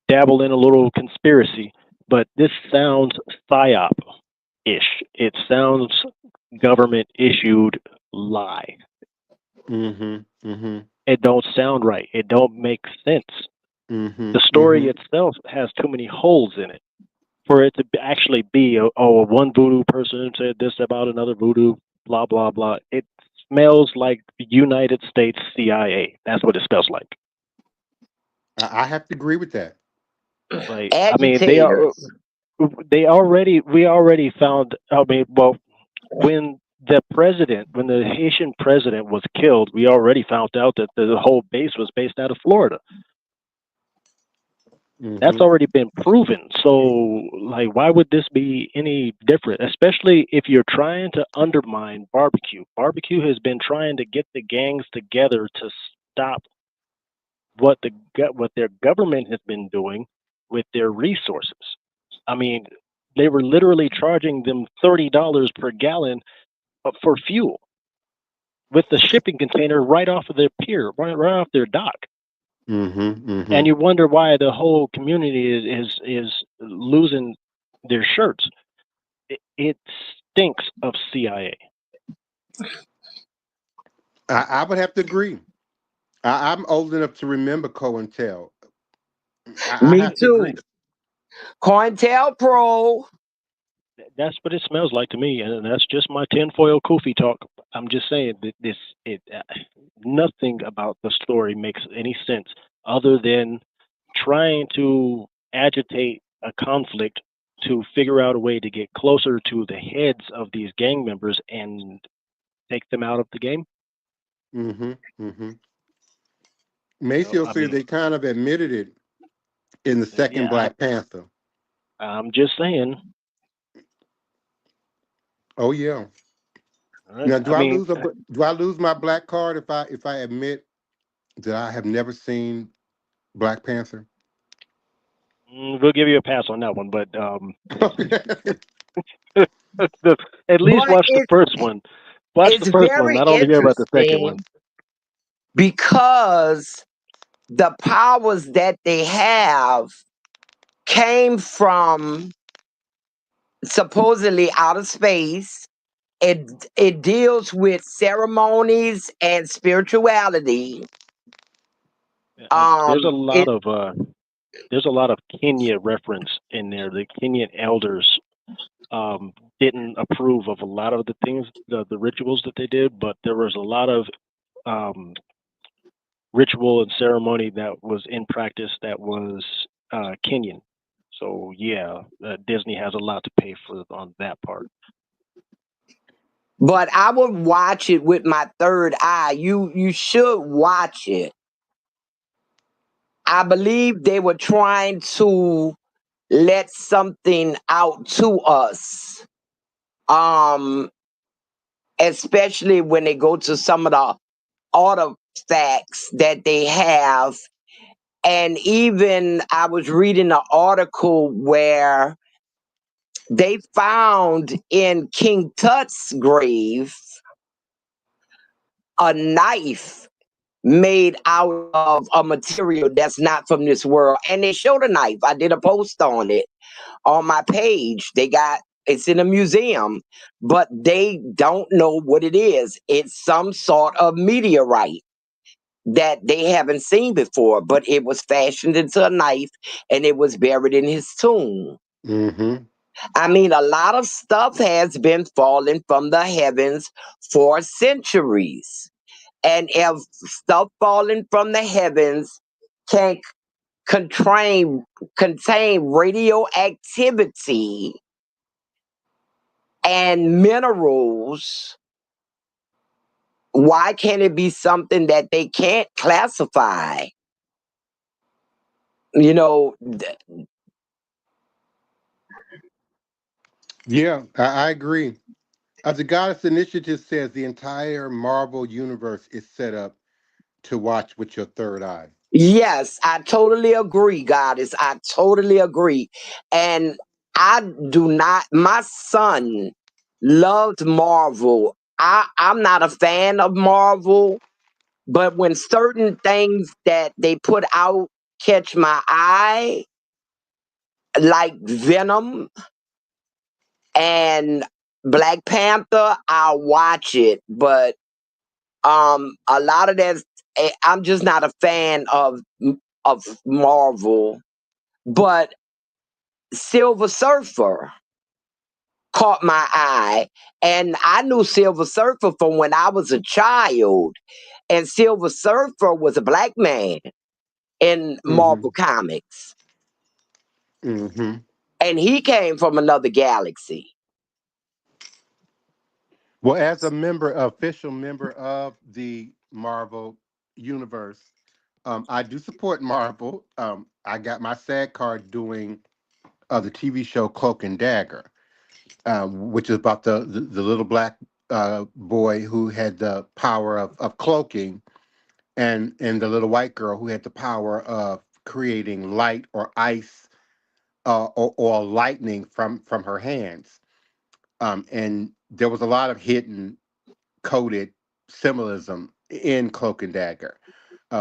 dabble in a little conspiracy. But this sounds psyop-ish. It sounds government issued lie. Mm-hmm. Mm-hmm. It don't sound right. It don't make sense. Mm-hmm. The story Mm-hmm. itself has too many holes in it for it to actually be, one voodoo person said this about another voodoo, blah, blah, blah. It smells like United States CIA. That's what it smells like. I have to agree with that. Like, I mean, Agitators. we already found, I mean, well, when when the Haitian president was killed, we already found out that the whole base was based out of Florida. That's Mm-hmm. already been proven. So, like, why would this be any different? Especially if you're trying to undermine barbecue. Barbecue has been trying to get the gangs together to stop what their government has been doing with their resources. I mean, they were literally charging them $30 per gallon for fuel with the shipping container right off of their pier, right off their dock. Mm-hmm. Mm-hmm. And you wonder why the whole community is losing their shirts. It stinks of CIA. I would have to agree. I'm old enough to remember COINTEL. I Me have to too. agree. COINTELPRO. That's what it smells like to me, and that's just my tinfoil kufi talk. I'm just saying that nothing about the story makes any sense other than trying to agitate a conflict to figure out a way to get closer to the heads of these gang members and take them out of the game. Mm-hmm. Mm-hmm. So Maceo I said mean, they kind of admitted it in the second yeah, Black Panther. I'm just saying. Oh yeah. Now, I mean, do I lose my black card if I admit that I have never seen Black Panther? we'll give you a pass on that one, but Okay. at least But watch the first one. Watch the it's first one. very I don't want to hear about the second interesting one. because the powers that they have came from supposedly outer space. It deals with ceremonies and spirituality. Yeah, Um, it there's a lot of Kenya reference in there. The Kenyan elders didn't approve of a lot of the things, the rituals that they did, but there was a lot of um, ritual and ceremony that was in practice that was Kenyan. So yeah, Disney has a lot to pay for on that part. but I would watch it with my third eye. You should watch it. I believe they were trying to let something out to us. Um, Especially when they go to some of the artifacts that they have. And even I was reading an article where they found in King Tut's grave a knife made out of a material that's not from this world. And they showed a knife. I did a post on it on my page. It's in a museum, but they don't know what it is. It's some sort of meteorite that they haven't seen before, but it was fashioned into a knife and it was buried in his tomb. Mm-hmm. I mean, a lot of stuff has been falling from the heavens for centuries. And if stuff falling from the heavens can contain radioactivity and minerals, why can't it be something that they can't classify? You know, Yeah, I agree. The Goddess Initiative says the entire Marvel universe is set up to watch with your third eye. yes, I totally agree, Goddess. I totally agree. And I do not, my son loved Marvel. I'm not a fan of Marvel, but when certain things that they put out catch my eye, like Venom and Black Panther, I'll watch it. But a lot of that, I'm just not a fan of Marvel. But Silver Surfer caught my eye, and I knew Silver Surfer from when I was a child. And Silver Surfer was a black man in Mm-hmm. Marvel Comics, Mm-hmm. and he came from another galaxy. Well, as a official member of the Marvel universe, I do support Marvel. I got my SAG card doing the TV show Cloak and Dagger, which is about the little black boy who had the power of cloaking, and the little white girl who had the power of creating light or ice or lightning from her hands. And there was a lot of hidden coded symbolism in Cloak and Dagger.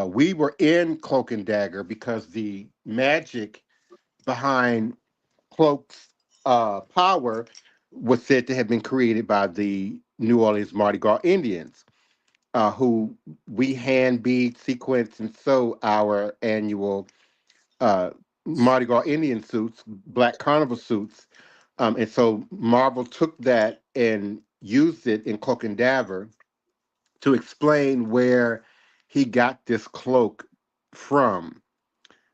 We were in Cloak and Dagger because the magic behind Cloak's power was said to have been created by the New Orleans Mardi Gras Indians, who we hand bead, sequence, and sew our annual uh, Mardi Gras Indian suits, black carnival suits. And so Marvel took that and used it in Cloak and Dagger to explain where he got this cloak from.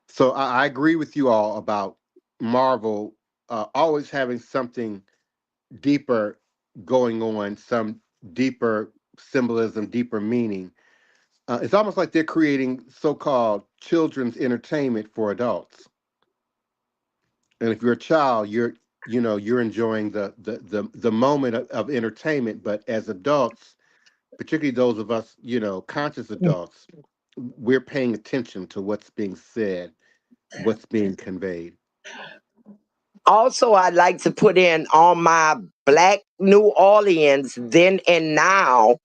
So I agree with you all about Marvel always having something deeper going on, some deeper symbolism, deeper meaning. It's almost like they're creating so-called children's entertainment for adults. And if you're a child, you're enjoying the moment of entertainment. But as adults, particularly those of us, conscious adults, we're paying attention to what's being said, what's being conveyed. Also, I'd like to put in on my Black New Orleans Then and Now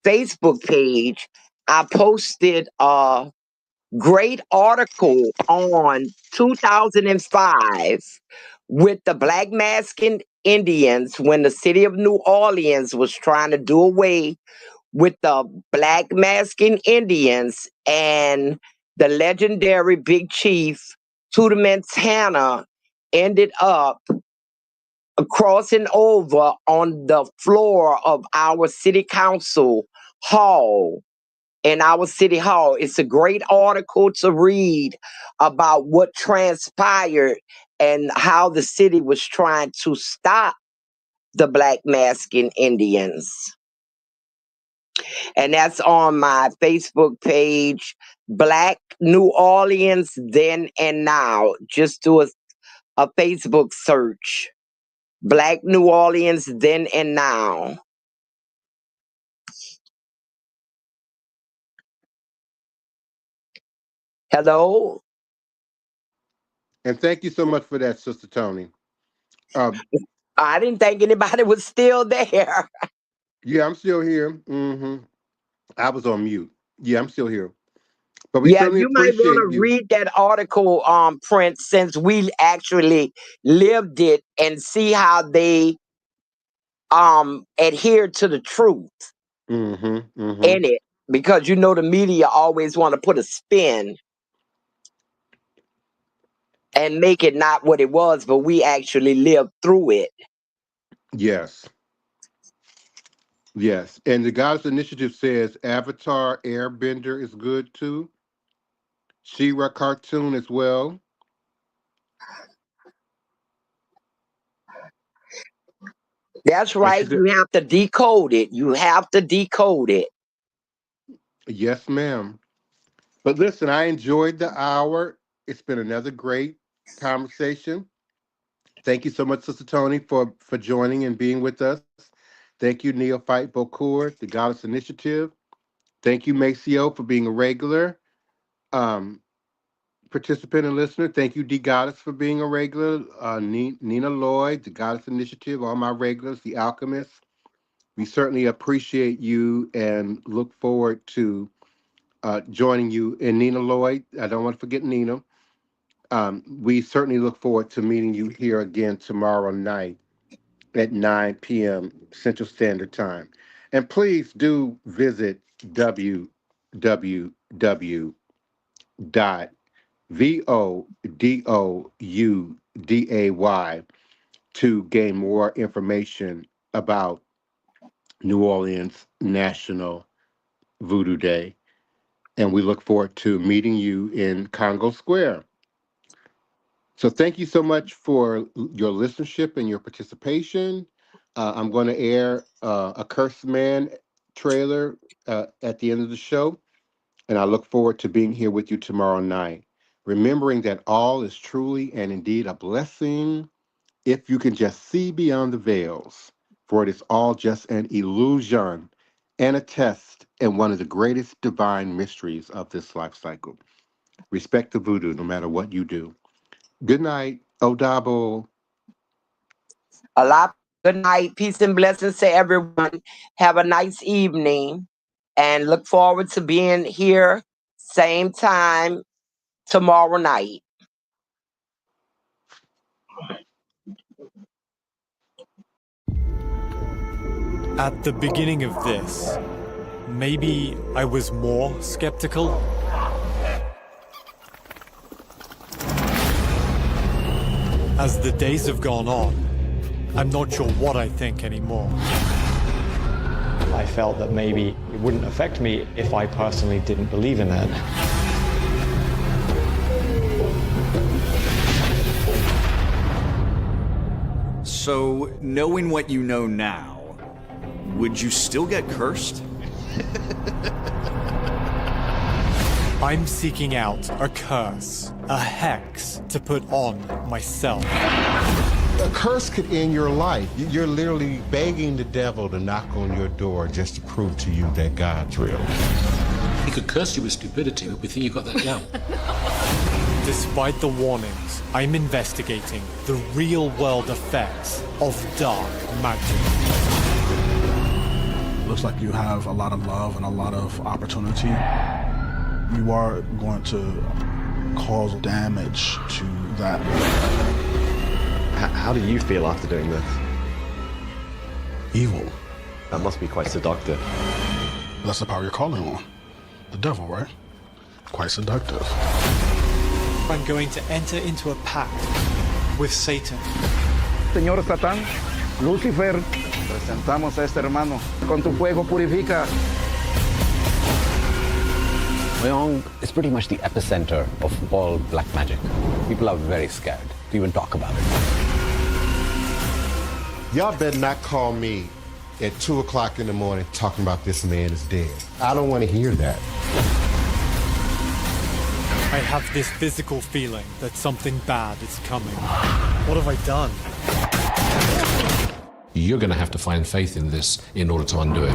Facebook page, I posted a great article on 2005 with the Black Masking Indians when the city of New Orleans was trying to do away with the Black Masking Indians, and the legendary Big Chief Tudormans Hannah ended up crossing over on the floor of our city council hall. In our city hall, it's a great article to read about what transpired and how the city was trying to stop the Black Masking Indians. And that's on my Facebook page, Black New Orleans Then and Now. Just do a Facebook search, Black New Orleans Then and Now. Hello? And thank you so much for that, Sister Tony. I didn't think anybody was still there. Yeah, I'm still here. I was on mute. Yeah, I'm still here. But we Yeah, certainly you might want appreciate to you. read that article, Prince, since we actually lived it, and see how they adhere to the truth in it. Because the media always want to put a spin and make it not what it was, but we actually lived through it. Yes. Yes. And the Goddess Initiative says Avatar Airbender is good too. She-Ra cartoon as well. That's And she right. said, You have to decode it. You have to decode it. yes, ma'am. But listen, I enjoyed the hour. It's been another great conversation. Thank you so much, Sister Tony, for joining and being with us. Thank you, Neophyte Bokur, the Goddess Initiative. Thank you, Asé O, for being a regular participant and listener. Thank you, D Goddess, for being a regular. Nina Lloyd, the Goddess Initiative, all my regulars, the Alchemists. We certainly appreciate you and look forward to joining you. And Nina Lloyd, I don't want to forget Nina. We certainly look forward to meeting you here again tomorrow night at 9 p.m. Central Standard Time. And please do visit www.vodouday to gain more information about New Orleans National Voodoo Day. And we look forward to meeting you in Congo Square. So thank you so much for your listenership and your participation. I'm going to air a Cursed Man trailer at the end of the show, and I look forward to being here with you tomorrow night. Remembering that all is truly and indeed a blessing if you can just see beyond the veils, for it is all just an illusion and a test and one of the greatest divine mysteries of this life cycle. Respect the voodoo no matter what you do. Good night, Odabo. A lot. Good night. Peace and blessings to everyone. Have a nice evening, and look forward to being here same time tomorrow night. At the beginning of this, maybe I was more skeptical. As the days have gone on, I'm not sure what I think anymore. I felt that maybe it wouldn't affect me if I personally didn't believe in it. So, knowing what you know now, would you still get cursed? I'm seeking out a curse, a hex to put on myself. A curse could end your life. You're literally begging the devil to knock on your door just to prove to you that God's real. He could curse you with stupidity, but we think you got that down. Despite the warnings, I'm investigating the real-world effects of dark magic. Looks like you have a lot of love and a lot of opportunity. You are going to cause damage to that. How do you feel after doing this? Evil. That must be quite seductive. That's the power you're calling on. The devil, right? Quite seductive. I'm going to enter into a pact with Satan. Señor Satán, Lucifer, presentamos a este hermano. Con tu fuego purifica. Wyong is pretty much the epicenter of all black magic. People are very scared to even talk about it. Y'all better not call me at 2 o'clock in the morning talking about this man is dead. I don't want to hear that. I have this physical feeling that something bad is coming. What have I done? You're going to have to find faith in this in order to undo it.